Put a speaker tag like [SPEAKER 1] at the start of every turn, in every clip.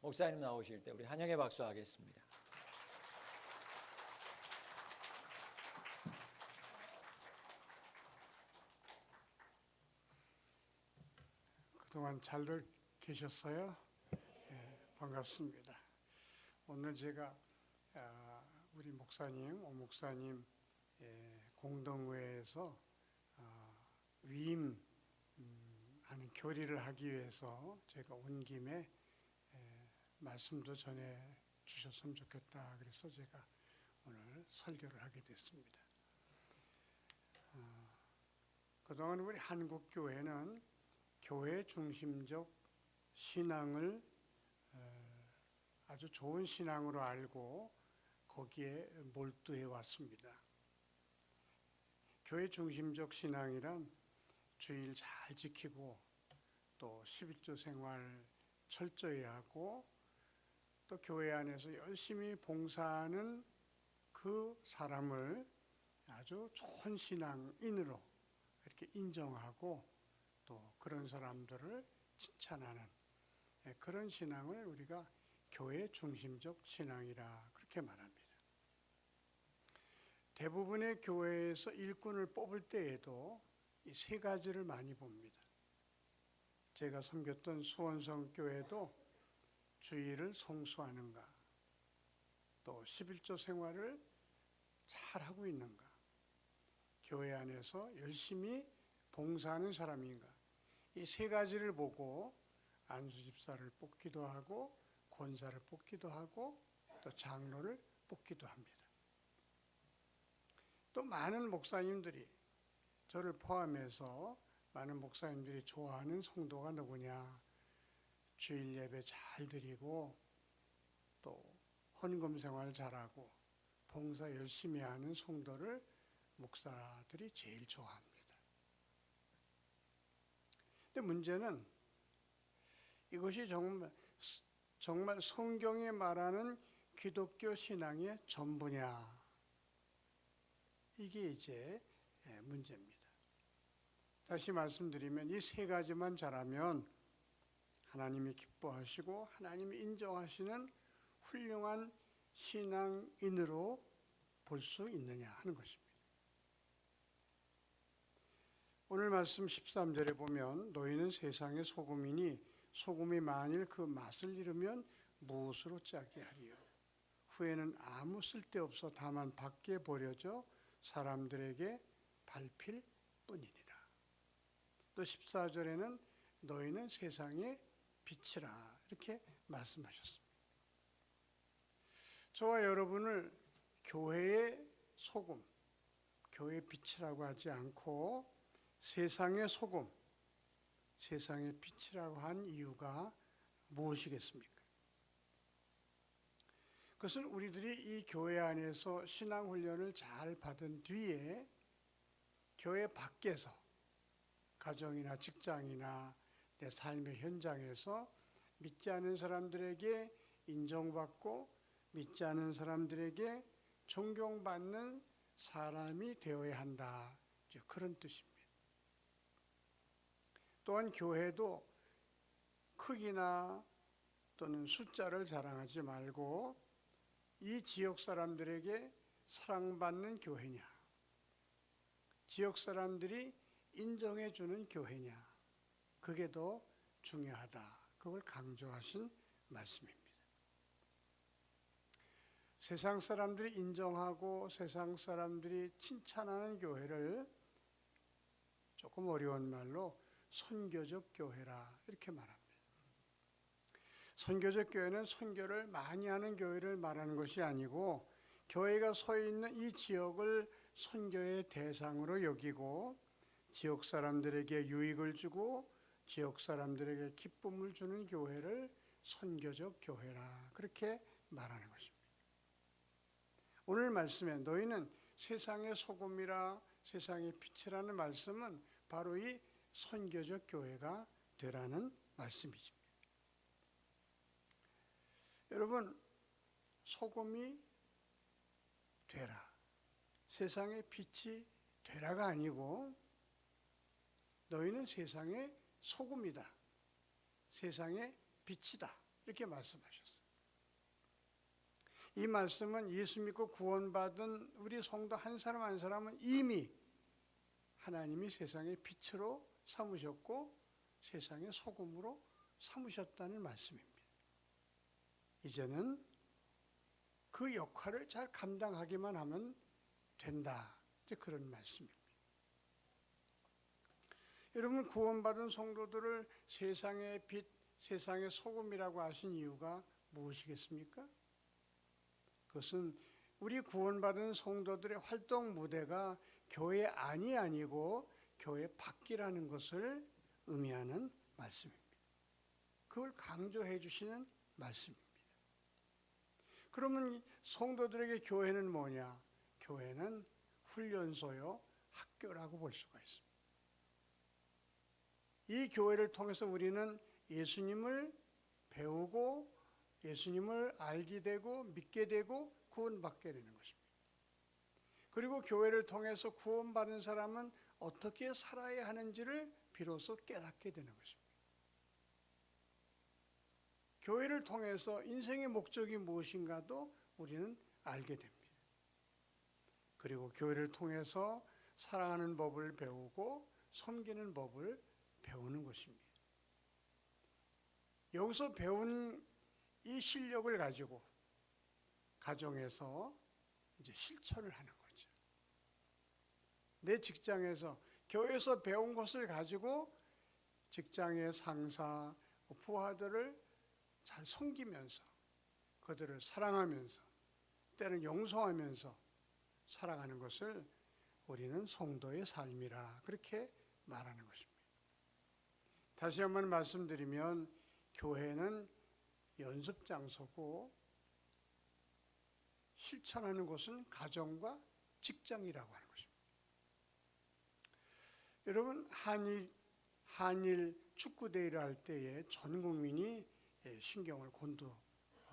[SPEAKER 1] 목사님 나오실 때 우리 환영의 박수 하겠습니다.
[SPEAKER 2] 그동안 잘들 계셨어요? 반갑습니다. 오늘 제가 우리 목사님, 오 목사님 공동회에서 위임하는 교리를 하기 위해서 제가 온 김에 말씀도 전해 주셨으면 좋겠다. 그래서 제가 오늘 설교를 하게 됐습니다. 그동안 우리 한국 교회는 교회 중심적 신앙을 아주 좋은 신앙으로 알고 거기에 몰두해 왔습니다. 교회 중심적 신앙이란 주일 잘 지키고 또 11조 생활 철저히 하고 또 교회 안에서 열심히 봉사하는 그 사람을 아주 좋은 신앙인으로 이렇게 인정하고 또 그런 사람들을 칭찬하는 그런 신앙을 우리가 교회 중심적 신앙이라 그렇게 말합니다. 대부분의 교회에서 일꾼을 뽑을 때에도 이 세 가지를 많이 봅니다. 제가 섬겼던 수원성 교회도 주일을 송수하는가, 또 11조 생활을 잘하고 있는가, 교회 안에서 열심히 봉사하는 사람인가, 이 세 가지를 보고 안수집사를 뽑기도 하고 권사를 뽑기도 하고 또 장로를 뽑기도 합니다. 또 많은 목사님들이, 저를 포함해서 많은 목사님들이 좋아하는 성도가 누구냐, 주일 예배 잘 드리고 또 헌금 생활 잘하고 봉사 열심히 하는 성도를 목사들이 제일 좋아합니다. 근데 문제는 이것이 정말 성경에 말하는 기독교 신앙의 전부냐, 이게 이제 문제입니다. 다시 말씀드리면 이 세 가지만 잘하면 하나님이 기뻐하시고 하나님이 인정하시는 훌륭한 신앙인으로 볼 수 있느냐 하는 것입니다. 오늘 말씀 13절에 보면 너희는 세상의 소금이니 소금이 만일 그 맛을 잃으면 무엇으로 짜게 하리요. 후에는 아무 쓸데없어 다만 밖에 버려져 사람들에게 밟힐 뿐이니라. 또 14절에는 너희는 세상의 빛이라 이렇게 말씀하셨습니다. 저와 여러분을 교회의 소금, 교회의 빛이라고 하지 않고 세상의 소금, 세상의 빛이라고 한 이유가 무엇이겠습니까? 그것은 우리들이 이 교회 안에서 신앙훈련을 잘 받은 뒤에 교회 밖에서 가정이나 직장이나 내 삶의 현장에서 믿지 않은 사람들에게 인정받고 믿지 않은 사람들에게 존경받는 사람이 되어야 한다, 그런 뜻입니다. 또한 교회도 크기나 또는 숫자를 자랑하지 말고 이 지역 사람들에게 사랑받는 교회냐, 지역 사람들이 인정해 주는 교회냐, 그게 더 중요하다, 그걸 강조하신 말씀입니다. 세상 사람들이 인정하고 세상 사람들이 칭찬하는 교회를 조금 어려운 말로 선교적 교회라 이렇게 말합니다. 선교적 교회는 선교를 많이 하는 교회를 말하는 것이 아니고 교회가 서 있는 이 지역을 선교의 대상으로 여기고 지역 사람들에게 유익을 주고 지역 사람들에게 기쁨을 주는 교회를 선교적 교회라 그렇게 말하는 것입니다. 오늘 말씀에 너희는 세상의 소금이라 세상의 빛이라는 말씀은 바로 이 선교적 교회가 되라는 말씀이죠. 여러분, 소금이 되라, 세상의 빛이 되라가 아니고 너희는 세상의 소금이다, 세상의 빛이다, 이렇게 말씀하셨어요. 이 말씀은 예수 믿고 구원받은 우리 성도 한 사람 한 사람은 이미 하나님이 세상의 빛으로 삼으셨고 세상의 소금으로 삼으셨다는 말씀입니다. 이제는 그 역할을 잘 감당하기만 하면 된다. 이제 그런 말씀입니다. 여러분, 구원받은 성도들을 세상의 빛, 세상의 소금이라고 하신 이유가 무엇이겠습니까? 그것은 우리 구원받은 성도들의 활동 무대가 교회 안이 아니고 교회 밖이라는 것을 의미하는 말씀입니다. 그걸 강조해 주시는 말씀입니다. 그러면 성도들에게 교회는 뭐냐? 교회는 훈련소요, 학교라고 볼 수가 있습니다. 이 교회를 통해서 우리는 예수님을 배우고 예수님을 알게 되고 믿게 되고 구원받게 되는 것입니다. 그리고 교회를 통해서 구원받은 사람은 어떻게 살아야 하는지를 비로소 깨닫게 되는 것입니다. 교회를 통해서 인생의 목적이 무엇인가도 우리는 알게 됩니다. 그리고 교회를 통해서 사랑하는 법을 배우고 섬기는 법을 배우는 것입니다. 여기서 배운 이 실력을 가지고 가정에서 이제 실천을 하는 거죠. 내 직장에서 교회에서 배운 것을 가지고 직장의 상사, 부하들을 잘 섬기면서 그들을 사랑하면서 때는 용서하면서 살아가는 것을 우리는 성도의 삶이라 그렇게 말하는 것입니다. 다시 한번 말씀드리면 교회는 연습 장소고 실천하는 곳은 가정과 직장이라고 하는 것입니다. 여러분, 한일 축구 대회를 할 때에 전 국민이 신경을 곤두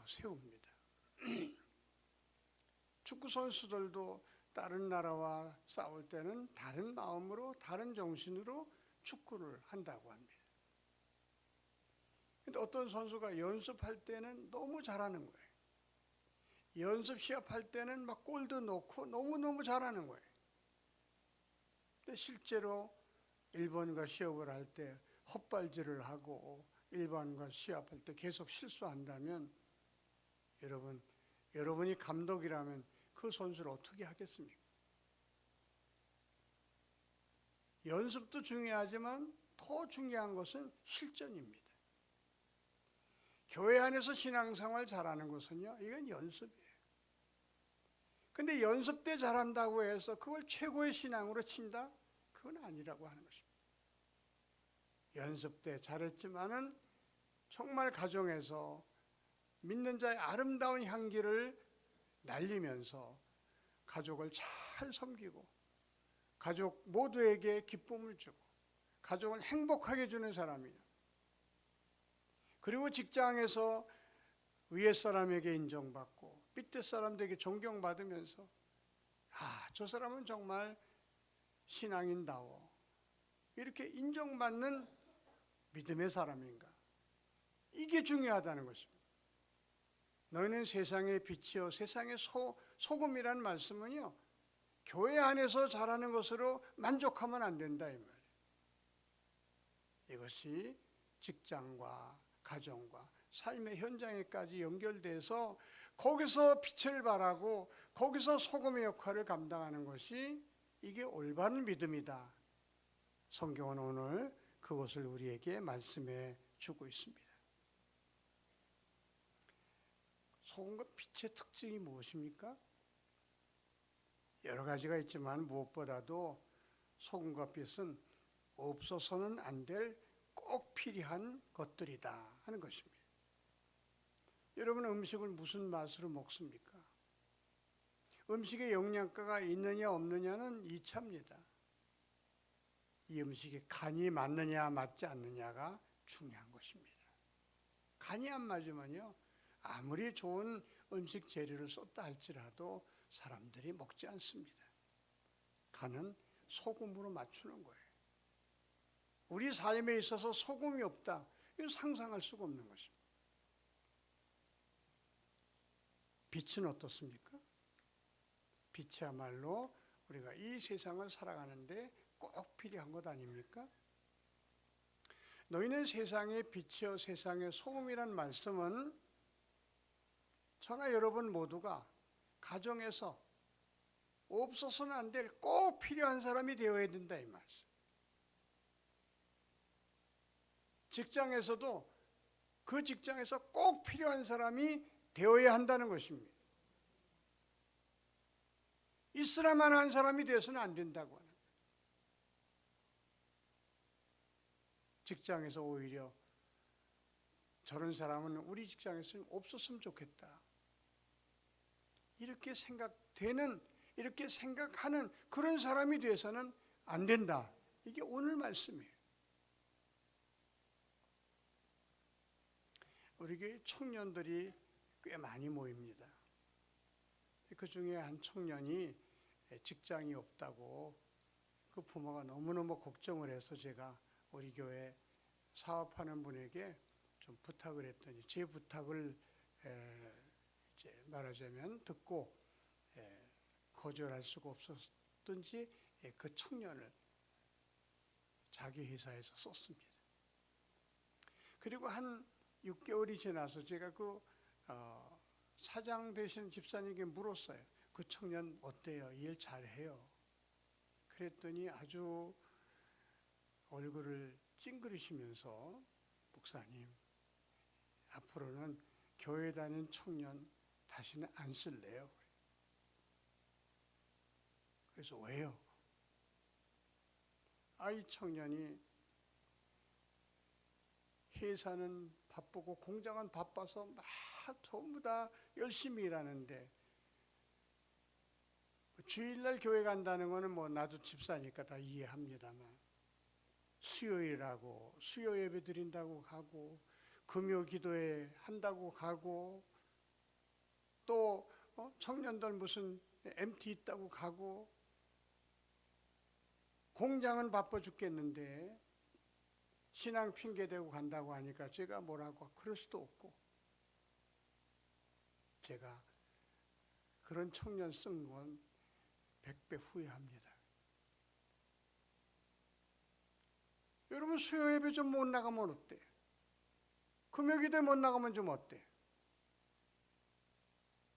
[SPEAKER 2] 세웁니다. 축구 선수들도 다른 나라와 싸울 때는 다른 마음으로 다른 정신으로 축구를 한다고 합니다. 근데 어떤 선수가 연습할 때는 너무 잘하는 거예요. 연습 시합할 때는 막 골도 넣고 너무너무 잘하는 거예요. 근데 실제로 일본과 시합을 할 때 헛발질을 하고 일본과 시합할 때 계속 실수한다면 여러분이 감독이라면 그 선수를 어떻게 하겠습니까? 연습도 중요하지만 더 중요한 것은 실전입니다. 교회 안에서 신앙생활 잘하는 것은요, 이건 연습이에요. 근데 연습 때 잘한다고 해서 그걸 최고의 신앙으로 친다? 그건 아니라고 하는 것입니다. 연습 때 잘했지만은 정말 가정에서 믿는 자의 아름다운 향기를 날리면서 가족을 잘 섬기고 가족 모두에게 기쁨을 주고 가족을 행복하게 주는 사람이에요. 그리고 직장에서 위에 사람에게 인정받고 밑에 사람들에게 존경받으면서 저 사람은 정말 신앙인다워 이렇게 인정받는 믿음의 사람인가? 이게 중요하다는 것입니다. 너희는 세상의 빛이요 세상의 소금이라는 말씀은요, 교회 안에서 잘하는 것으로 만족하면 안 된다 이 말이에요. 이것이 직장과 가정과 삶의 현장에까지 연결돼서 거기서 빛을 발하고 거기서 소금의 역할을 감당하는 것이 이게 올바른 믿음이다. 성경은 오늘 그것을 우리에게 말씀해 주고 있습니다. 소금과 빛의 특징이 무엇입니까? 여러 가지가 있지만 무엇보다도 소금과 빛은 없어서는 안 될 꼭 필요한 것들이다 하는 것입니다. 여러분, 음식을 무슨 맛으로 먹습니까? 음식에 영양가가 있느냐 없느냐는 2차입니다. 이 음식에 간이 맞느냐 맞지 않느냐가 중요한 것입니다. 간이 안 맞으면요, 아무리 좋은 음식 재료를 썼다 할지라도 사람들이 먹지 않습니다. 간은 소금으로 맞추는 거예요. 우리 삶에 있어서 소금이 없다, 이건 상상할 수가 없는 것입니다. 빛은 어떻습니까? 빛이야말로 우리가 이 세상을 살아가는데 꼭 필요한 것 아닙니까? 너희는 세상의 빛이요 세상의 소금이란 말씀은 저나 여러분 모두가 가정에서 없어서는 안 될 꼭 필요한 사람이 되어야 된다 이 말씀. 직장에서도 그 직장에서 꼭 필요한 사람이 되어야 한다는 것입니다. 있으라만 한 사람이 되어서는 안 된다고 하는 거예요. 직장에서 오히려 저런 사람은 우리 직장에서 없었으면 좋겠다. 이렇게 생각되는, 이렇게 생각하는 그런 사람이 되어서는 안 된다. 이게 오늘 말씀이에요. 우리 교회 청년들이 꽤 많이 모입니다. 그 중에 한 청년이 직장이 없다고 그 부모가 너무너무 걱정을 해서 제가 우리 교회 사업하는 분에게 좀 부탁을 했더니 제 부탁을 이제 말하자면 듣고 거절할 수가 없었던지 그 청년을 자기 회사에서 썼습니다. 그리고 한 6개월이 지나서 제가 그 사장 되신 집사님에게 물었어요. 그 청년 어때요? 일 잘해요? 그랬더니 아주 얼굴을 찡그리시면서 목사님, 앞으로는 교회 다니는 청년 다시는 안 쓸래요. 그래서 왜요? 이 청년이 회사는 바쁘고 공장은 바빠서 막 전부 다 열심히 일하는데 주일날 교회 간다는 거는 뭐 나도 집사니까 다 이해합니다만 수요일하고 수요 예배 드린다고 가고 금요 기도회 한다고 가고 또 청년들 무슨 MT 있다고 가고 공장은 바빠 죽겠는데 신앙 핑계대고 간다고 하니까 제가 뭐라고 그럴 수도 없고 제가 그런 청년 쓴 건 100배 후회합니다. 여러분 수요 예배 좀 못 나가면 어때? 금요 기도회 못 나가면 좀 어때?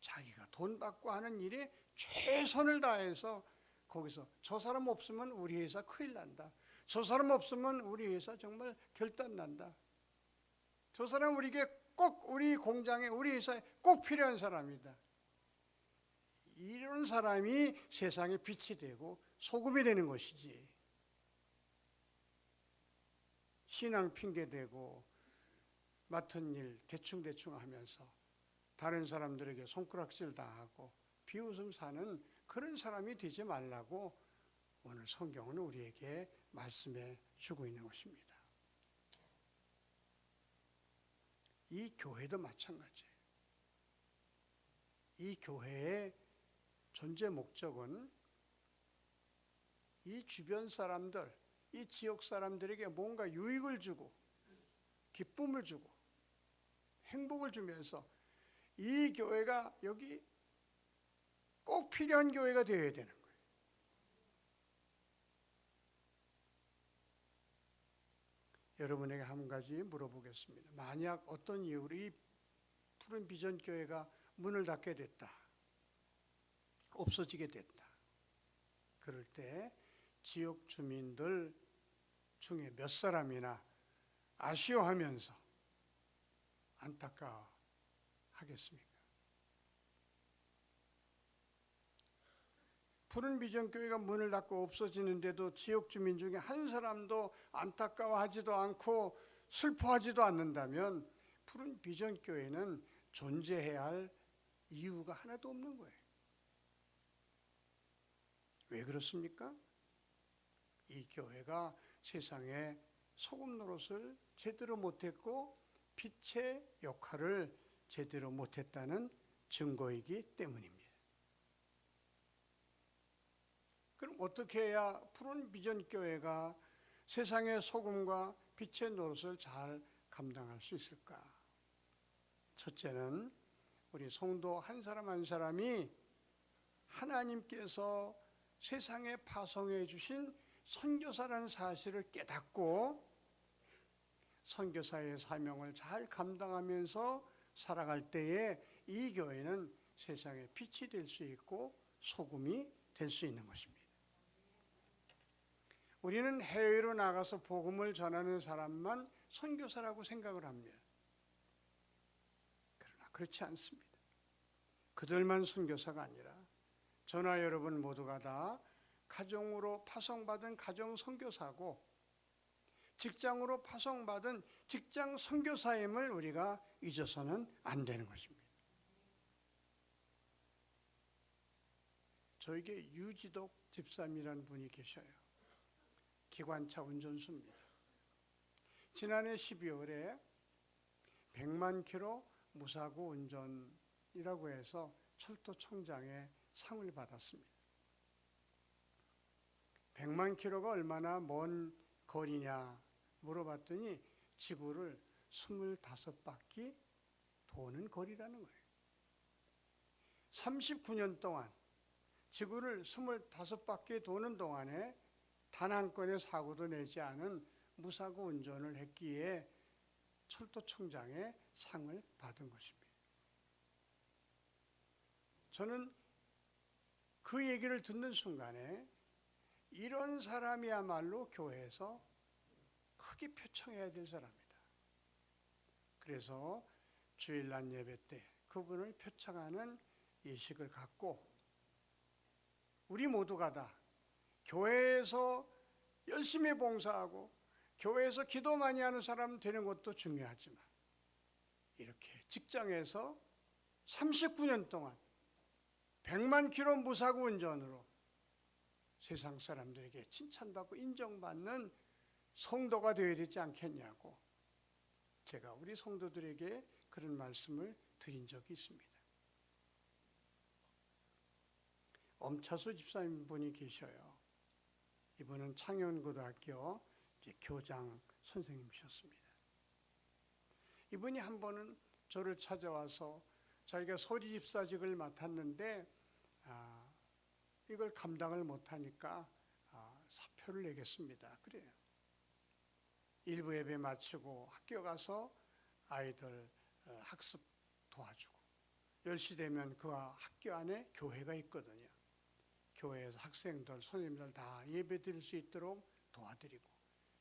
[SPEAKER 2] 자기가 돈 받고 하는 일에 최선을 다해서 거기서 저 사람 없으면 우리 회사 큰일 난다. 저 사람 없으면 우리 회사 정말 결단 난다. 저 사람 우리에게 꼭 우리 공장에 우리 회사에 꼭 필요한 사람이다. 이런 사람이 세상에 빛이 되고 소금이 되는 것이지. 신앙 핑계대고 맡은 일 대충대충 하면서 다른 사람들에게 손가락질 당하고 비웃음 사는 그런 사람이 되지 말라고 오늘 성경은 우리에게 말씀해 주고 있는 것입니다. 이 교회도 마찬가지예요. 이 교회의 존재 목적은 이 주변 사람들, 이 지역 사람들에게 뭔가 유익을 주고 기쁨을 주고 행복을 주면서 이 교회가 여기 꼭 필요한 교회가 되어야 되는 거예요. 여러분에게 한 가지 물어보겠습니다. 만약 어떤 이유로 이 푸른 비전 교회가 문을 닫게 됐다. 없어지게 됐다. 그럴 때 지역 주민들 중에 몇 사람이나 아쉬워하면서 안타까워하겠습니까? 푸른 비전 교회가 문을 닫고 없어지는데도 지역 주민 중에 한 사람도 안타까워하지도 않고 슬퍼하지도 않는다면 푸른 비전 교회는 존재해야 할 이유가 하나도 없는 거예요. 왜 그렇습니까? 이 교회가 세상에 소금 노릇을 제대로 못했고 빛의 역할을 제대로 못했다는 증거이기 때문입니다. 그럼 어떻게 해야 푸른 비전 교회가 세상의 소금과 빛의 노릇을 잘 감당할 수 있을까? 첫째는 우리 성도 한 사람 한 사람이 하나님께서 세상에 파송해 주신 선교사라는 사실을 깨닫고 선교사의 사명을 잘 감당하면서 살아갈 때에 이 교회는 세상에 빛이 될 수 있고 소금이 될 수 있는 것입니다. 우리는 해외로 나가서 복음을 전하는 사람만 선교사라고 생각을 합니다. 그러나 그렇지 않습니다. 그들만 선교사가 아니라 저나 여러분 모두가 다 가정으로 파송받은 가정 선교사고 직장으로 파송받은 직장 선교사임을 우리가 잊어서는 안 되는 것입니다. 저에게 유지독 집사님이라는 분이 계셔요. 기관차 운전수입니다. 지난해 12월에 100만 킬로 무사고 운전이라고 해서 철도청장의 상을 받았습니다. 100만 킬로가 얼마나 먼 거리냐 물어봤더니 지구를 25바퀴 도는 거리라는 거예요. 39년 동안 지구를 25바퀴 도는 동안에 단 한 건의 사고도 내지 않은 무사고 운전을 했기에 철도청장의 상을 받은 것입니다. 저는 그 얘기를 듣는 순간에 이런 사람이야말로 교회에서 크게 표창해야 될 사람이다. 그래서 주일날 예배 때 그분을 표창하는 예식을 갖고 우리 모두가 다 교회에서 열심히 봉사하고 교회에서 기도 많이 하는 사람 되는 것도 중요하지만 이렇게 직장에서 39년 동안 100만 킬로 무사고 운전으로 세상 사람들에게 칭찬받고 인정받는 성도가 되어야 되지 않겠냐고 제가 우리 성도들에게 그런 말씀을 드린 적이 있습니다. 엄차수 집사님 분이 계셔요. 이분은 창현고등학교 교장 선생님이셨습니다. 이분이 한 번은 저를 찾아와서 자기가 소리집사직을 맡았는데 이걸 감당을 못하니까 사표를 내겠습니다. 그래요. 일부 예배 마치고 학교 가서 아이들 학습 도와주고 10시 되면 그 학교 안에 교회가 있거든요. 교회에서 학생들, 선생님들 다 예배 드릴 수 있도록 도와드리고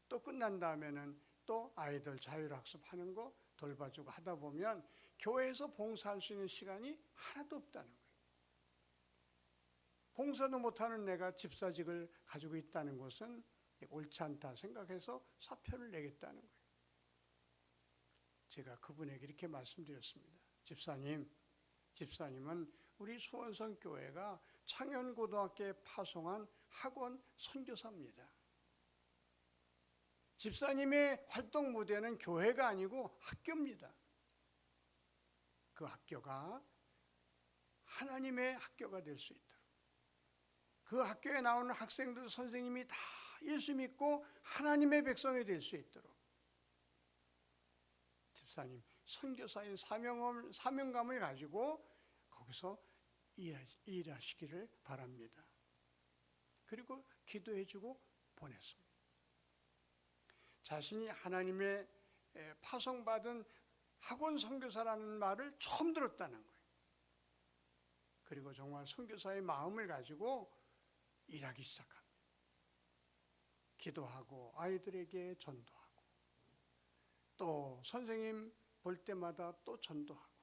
[SPEAKER 2] 또 끝난 다음에는 또 아이들 자율학습하는 거 돌봐주고 하다 보면 교회에서 봉사할 수 있는 시간이 하나도 없다는 거예요. 봉사도 못하는 내가 집사직을 가지고 있다는 것은 옳지 않다 생각해서 사표를 내겠다는 거예요. 제가 그분에게 이렇게 말씀드렸습니다. 집사님은 우리 수원성 교회가 창현고등학교에 파송한 학원 선교사입니다. 집사님의 활동 무대는 교회가 아니고 학교입니다. 그 학교가 하나님의 학교가 될 수 있도록 그 학교에 나오는 학생들 선생님이 다 예수 믿고 하나님의 백성이 될 수 있도록 집사님 선교사의 사명감을 가지고 거기서 일하시기를 바랍니다. 그리고 기도해주고 보냈습니다. 자신이 하나님의 파송받은 학원 선교사라는 말을 처음 들었다는 거예요. 그리고 정말 선교사의 마음을 가지고 일하기 시작합니다. 기도하고 아이들에게 전도하고 또 선생님 볼 때마다 또 전도하고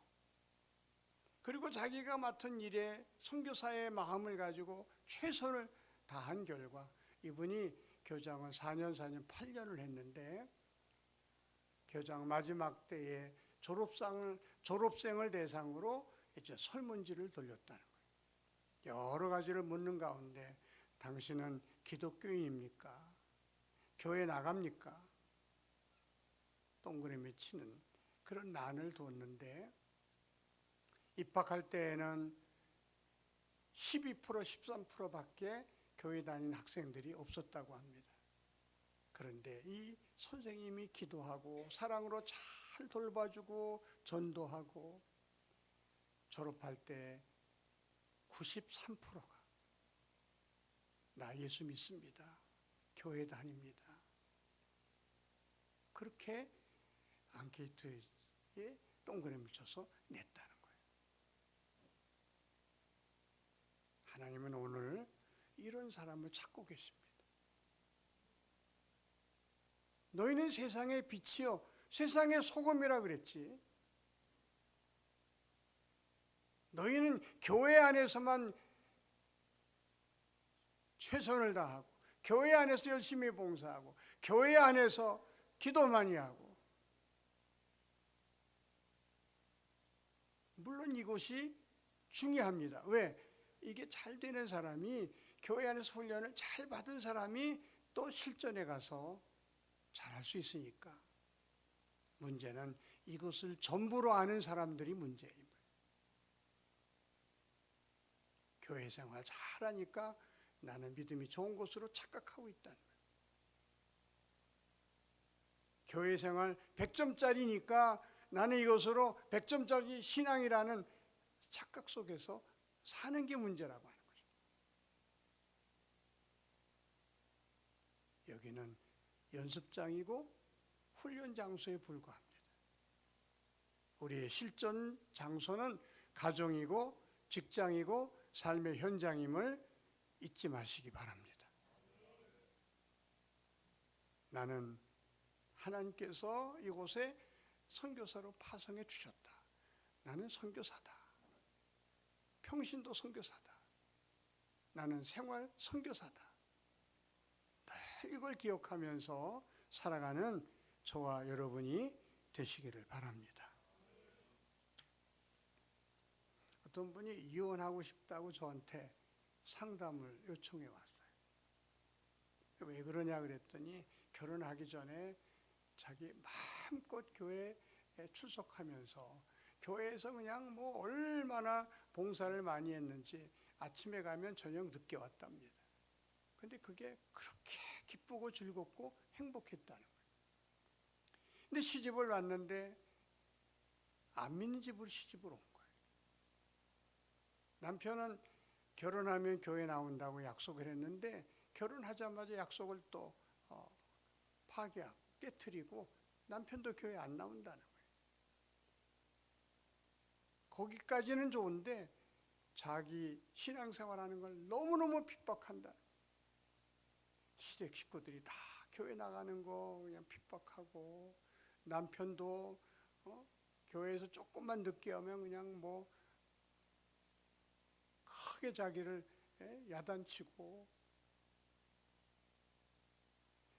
[SPEAKER 2] 그리고 자기가 맡은 일에 선교사의 마음을 가지고 최선을 다한 결과 이분이 교장은 4년 8년을 했는데 교장 마지막 때에 졸업생을 대상으로 이제 설문지를 돌렸다는 거예요. 여러 가지를 묻는 가운데 당신은 기독교인입니까? 교회 나갑니까? 동그라미 치는 그런 난을 두었는데 입학할 때에는 12%, 13%밖에 교회 다니는 학생들이 없었다고 합니다. 그런데 이 선생님이 기도하고 사랑으로 잘 돌봐주고 전도하고 졸업할 때 93%가 나 예수 믿습니다. 교회 다닙니다. 그렇게 앙케이트에 동그라미를 쳐서 냈다는 거예요. 하나님은 오늘 이런 사람을 찾고 계십니다. 너희는 세상의 빛이요 세상의 소금이라 그랬지. 너희는 교회 안에서만 최선을 다하고 교회 안에서 열심히 봉사하고 교회 안에서 기도 많이 하고, 물론 이것이 중요합니다. 왜? 이게 잘 되는 사람이, 교회 안에서 훈련을 잘 받은 사람이 또 실전에 가서 잘할 수 있으니까. 문제는 이것을 전부로 아는 사람들이 문제입니다. 교회 생활 잘하니까 나는 믿음이 좋은 것으로 착각하고 있다는 거예요. 교회 생활 100점짜리니까 나는 이것으로 100점짜리 신앙이라는 착각 속에서 사는 게 문제라고 하는 거죠. 여기는 연습장이고 훈련 장소에 불과합니다. 우리의 실전 장소는 가정이고 직장이고 삶의 현장임을 잊지 마시기 바랍니다. 나는 하나님께서 이곳에 선교사로 파송해 주셨다. 나는 선교사다. 평신도 선교사다. 나는 생활 선교사다. 늘 이걸 기억하면서 살아가는 저와 여러분이 되시기를 바랍니다. 어떤 분이 이혼하고 싶다고 저한테 상담을 요청해 왔어요. 왜 그러냐 그랬더니 결혼하기 전에 자기 마음껏 교회에 출석하면서 교회에서 그냥 뭐 얼마나 봉사를 많이 했는지 아침에 가면 저녁 늦게 왔답니다. 근데 그게 그렇게 기쁘고 즐겁고 행복했다는 거예요. 근데 시집을 왔는데 안 믿는 집으로 시집을 온 거예요. 남편은 결혼하면 교회 나온다고 약속을 했는데 결혼하자마자 약속을 또 파기하고 깨트리고 남편도 교회 안 나온다는 거예요. 거기까지는 좋은데 자기 신앙생활하는 걸 너무너무 핍박한다. 시댁 식구들이 다 교회 나가는 거 그냥 핍박하고, 남편도 교회에서 조금만 늦게 오면 그냥 뭐 크게 자기를 야단치고,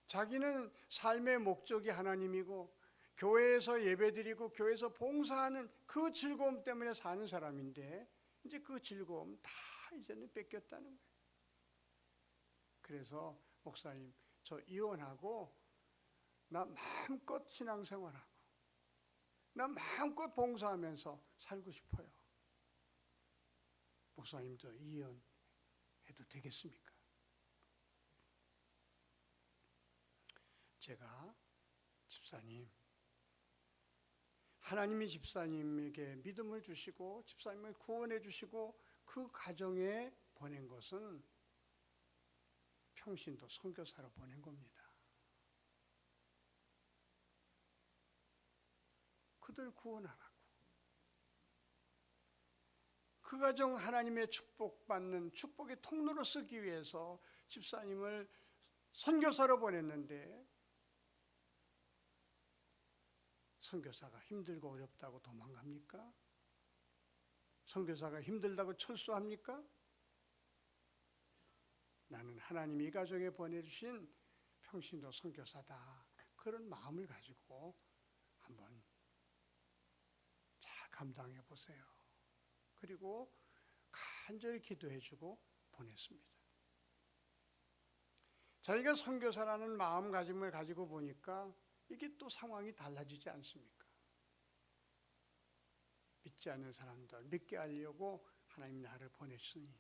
[SPEAKER 2] 자기는 삶의 목적이 하나님이고 교회에서 예배드리고 교회에서 봉사하는 그 즐거움 때문에 사는 사람인데 이제 그 즐거움 다 이제는 뺏겼다는 거예요. 그래서 목사님, 저 이혼하고 나 마음껏 신앙생활하고 나 마음껏 봉사하면서 살고 싶어요. 목사님, 저 이혼해도 되겠습니까? 제가 집사님, 하나님이 집사님에게 믿음을 주시고 집사님을 구원해 주시고 그 가정에 보낸 것은 평신도 선교사로 보낸 겁니다. 그들 구원하라고. 그 가정 하나님의 축복받는 축복의 통로로 쓰기 위해서 집사님을 선교사로 보냈는데, 선교사가 힘들고 어렵다고 도망갑니까? 선교사가 힘들다고 철수합니까? 나는 하나님이 이 가정에 보내주신 평신도 선교사다. 그런 마음을 가지고 한번 잘 감당해 보세요. 그리고 간절히 기도해주고 보냈습니다. 자기가 선교사라는 마음가짐을 가지고 보니까 이게 또 상황이 달라지지 않습니까? 믿지 않는 사람들 믿게 하려고 하나님 나를 보냈으니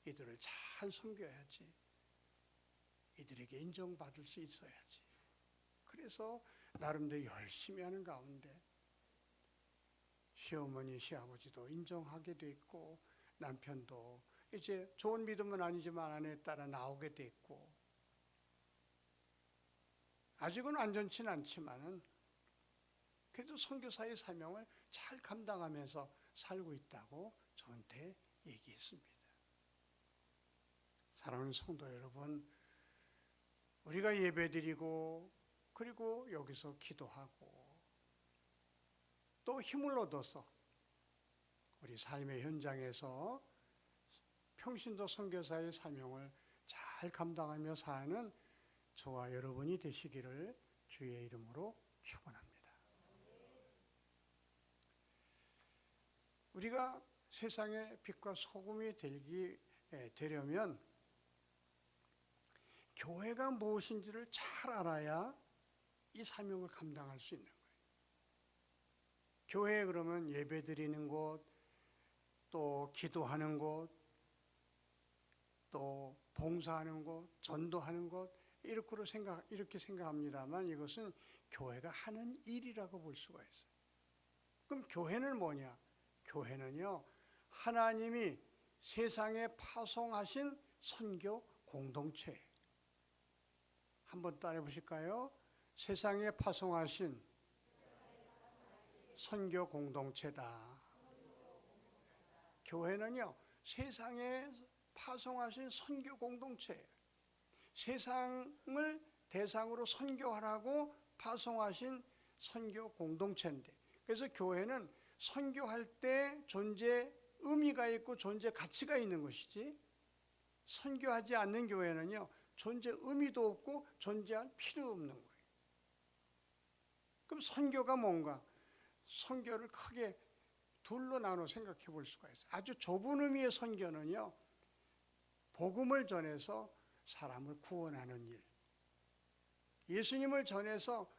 [SPEAKER 2] 이들을 잘 섬겨야지. 이들에게 인정받을 수 있어야지. 그래서 나름대로 열심히 하는 가운데 시어머니, 시아버지도 인정하게 됐고 남편도 이제 좋은 믿음은 아니지만 아내에 따라 나오게 됐고 아직은 완전치는 않지만은 그래도 선교사의 사명을 잘 감당하면서 살고 있다고 저한테 얘기했습니다. 사랑하는 성도 여러분, 우리가 예배드리고 그리고 여기서 기도하고 또 힘을 얻어서 우리 삶의 현장에서 평신도 선교사의 사명을 잘 감당하며 사는 저와 여러분이 되시기를 주의 이름으로 축원합니다. 우리가 세상의 빛과 소금이 되려면 교회가 무엇인지를 잘 알아야 이 사명을 감당할 수 있는 거예요. 교회 그러면 예배드리는 곳, 또 기도하는 곳, 또 봉사하는 곳, 전도하는 곳 이렇게 생각합니다만 이것은 교회가 하는 일이라고 볼 수가 있어요. 그럼 교회는 뭐냐? 교회는요, 하나님이 세상에 파송하신 선교 공동체. 한번 따라해 보실까요? 세상에 파송하신 선교 공동체다. 교회는요, 세상에 파송하신 선교 공동체. 세상을 대상으로 선교하라고 파송하신 선교 공동체인데, 그래서 교회는 선교할 때 존재 의미가 있고 존재 가치가 있는 것이지, 선교하지 않는 교회는요 존재 의미도 없고 존재할 필요 없는 거예요. 그럼 선교가 뭔가? 선교를 크게 둘로 나눠 생각해 볼 수가 있어요. 아주 좁은 의미의 선교는요, 복음을 전해서 사람을 구원하는 일, 예수님을 전해서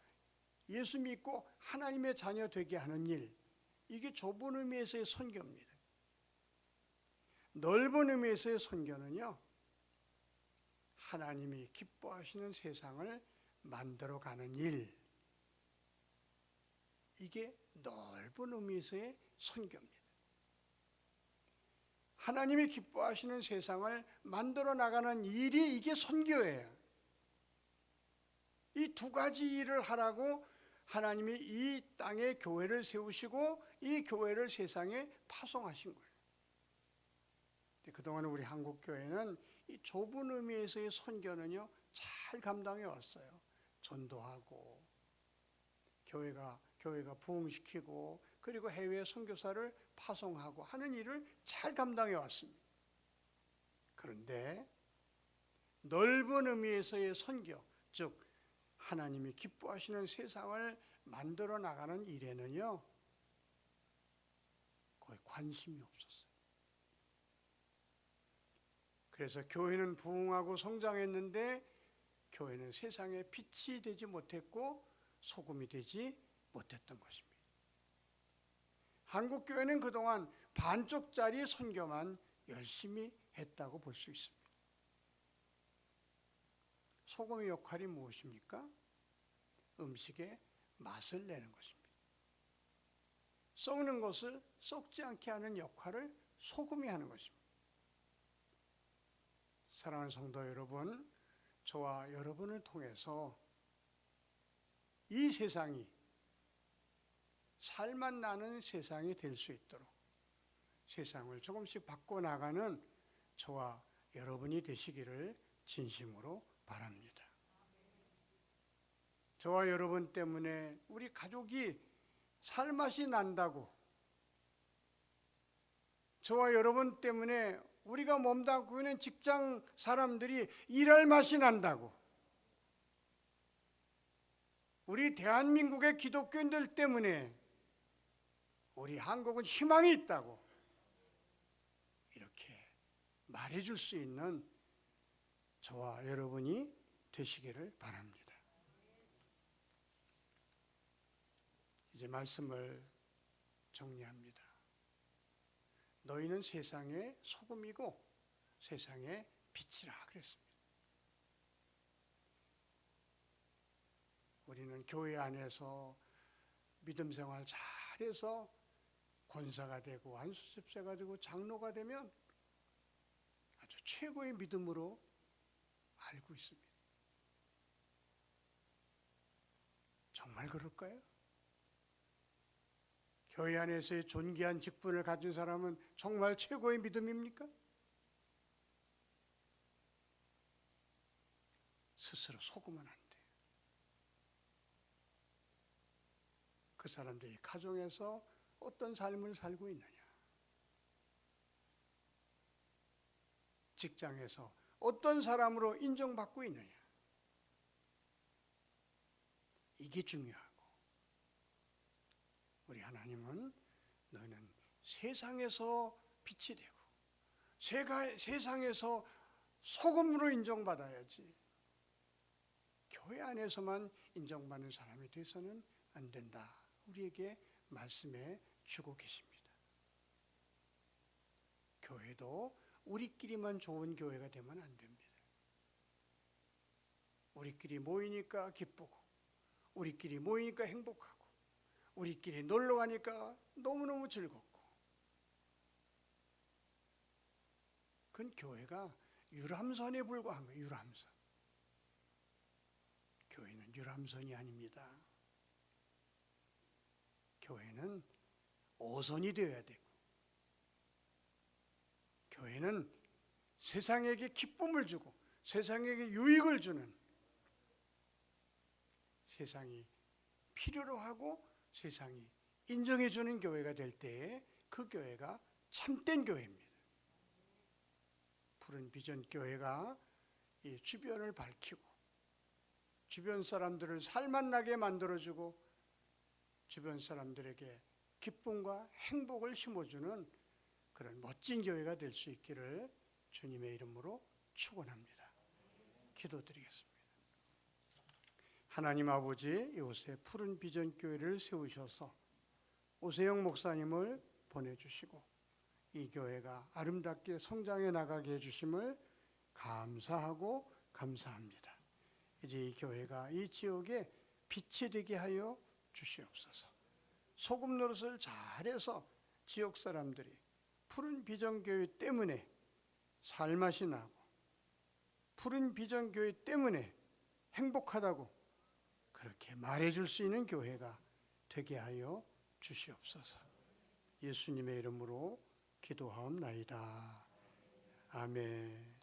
[SPEAKER 2] 예수 믿고 하나님의 자녀 되게 하는 일, 이게 좁은 의미에서의 선교입니다. 넓은 의미에서의 선교는요, 하나님이 기뻐하시는 세상을 만들어가는 일, 이게 넓은 의미에서의 선교입니다. 하나님이 기뻐하시는 세상을 만들어 나가는 일이 이게 선교예요. 이 두 가지 일을 하라고 하나님이 이 땅에 교회를 세우시고 이 교회를 세상에 파송하신 거예요. 그동안 우리 한국교회는 이 좁은 의미에서의 선교는요 잘 감당해 왔어요. 전도하고 교회가 부흥시키고 그리고 해외 선교사를 파송하고 하는 일을 잘 감당해 왔습니다. 그런데 넓은 의미에서의 선교, 즉 하나님이 기뻐하시는 세상을 만들어 나가는 일에는요 거의 관심이 없었어요. 그래서 교회는 부흥하고 성장했는데 교회는 세상에 빛이 되지 못했고 소금이 되지 못했던 것입니다. 한국교회는 그동안 반쪽짜리 선교만 열심히 했다고 볼 수 있습니다. 소금의 역할이 무엇입니까? 음식에 맛을 내는 것입니다. 썩는 것을 썩지 않게 하는 역할을 소금이 하는 것입니다. 사랑하는 성도 여러분, 저와 여러분을 통해서 이 세상이 살맛 나는 세상이 될 수 있도록 세상을 조금씩 바꿔나가는 저와 여러분이 되시기를 진심으로 바랍니다. 저와 여러분 때문에 우리 가족이 살맛이 난다고, 저와 여러분 때문에 우리가 몸담고 있는 직장 사람들이 일할 맛이 난다고, 우리 대한민국의 기독교인들 때문에 우리 한국은 희망이 있다고 이렇게 말해줄 수 있는 저와 여러분이 되시기를 바랍니다. 이제 말씀을 정리합니다. 너희는 세상의 소금이고 세상의 빛이라 그랬습니다. 우리는 교회 안에서 믿음 생활 잘해서 권사가 되고 안수집사가 되고 장로가 되면 아주 최고의 믿음으로 알고 있습니다. 정말 그럴까요? 교회 안에서의 존귀한 직분을 가진 사람은 정말 최고의 믿음입니까? 스스로 속으면 안 돼요. 그 사람들이 가정에서 어떤 삶을 살고 있느냐, 직장에서 어떤 사람으로 인정받고 있느냐, 이게 중요하고, 우리 하나님은 너는 세상에서 빛이 되고 세상에서 소금으로 인정받아야지 교회 안에서만 인정받는 사람이 돼서는 안 된다, 우리에게 말씀해 주고 계십니다. 교회도 우리끼리만 좋은 교회가 되면 안 됩니다. 우리끼리 모이니까 기쁘고, 우리끼리 모이니까 행복하고, 우리끼리 놀러 가니까 너무너무 즐겁고, 그건 교회가 유람선에 불과한 거예요. 유람선. 교회는 유람선이 아닙니다. 교회는 오선이 되어야 되고, 교회는 세상에게 기쁨을 주고 세상에게 유익을 주는, 세상이 필요로 하고 세상이 인정해 주는 교회가 될 때에 그 교회가 참된 교회입니다. 푸른 비전 교회가 이 주변을 밝히고 주변 사람들을 살맛나게 만들어주고 주변 사람들에게 기쁨과 행복을 심어주는 그런 멋진 교회가 될 수 있기를 주님의 이름으로 축원합니다. 기도드리겠습니다. 하나님 아버지, 이곳에 푸른 비전 교회를 세우셔서 오세영 목사님을 보내주시고 이 교회가 아름답게 성장해 나가게 해주심을 감사하고 감사합니다. 이제 이 교회가 이 지역에 빛이 되게 하여 주시옵소서. 소금 노릇을 잘해서 지역 사람들이 푸른 비전교회 때문에 살맛이 나고 푸른 비전교회 때문에 행복하다고 그렇게 말해줄 수 있는 교회가 되게 하여 주시옵소서. 예수님의 이름으로 기도하옵나이다. 아멘.